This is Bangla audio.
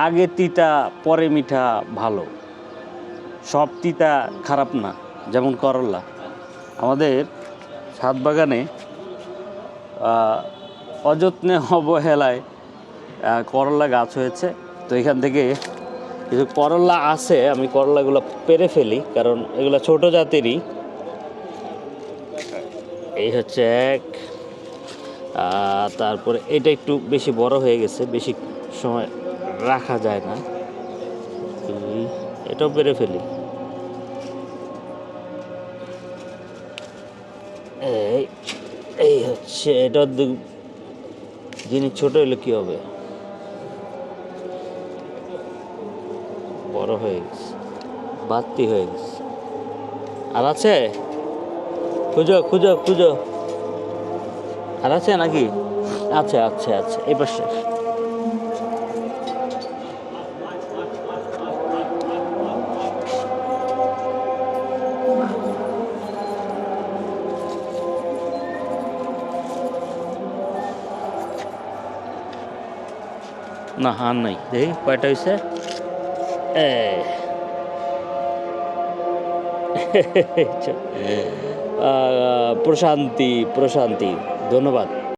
আগে তিতা পরে মিঠা ভালো, সব তিতা খারাপ না। যেমন করল্লা, আমাদের ছাদ বাগানে অযত্নে অবহেলায় করল্লা গাছ হয়েছে। তো এখান থেকে কিছু করল্লা আছে, আমি করল্লাগুলো পেরে ফেলি, কারণ এগুলো ছোট জাতেরই। এই হচ্ছে এক, তারপরে এটা একটু বেশি বড় হয়ে গেছে, বেশি সময় রাখা যায় না, এটাও পেরে ফেলি। এই এই হচ্ছে এটা, জিনিস ছোট হলে কি হবে, বড় হয়ে গেছে, বাড়তি হয়ে গেছে। আর আছে, খুঁজো খুঁজো খুঁজো, আর আছে নাকি? আচ্ছা আচ্ছা আচ্ছা, এই পাশে না, আর নাই। দেখি কয়টা হয়েছে। প্রশান্তি, প্রশান্তি, ধন্যবাদ।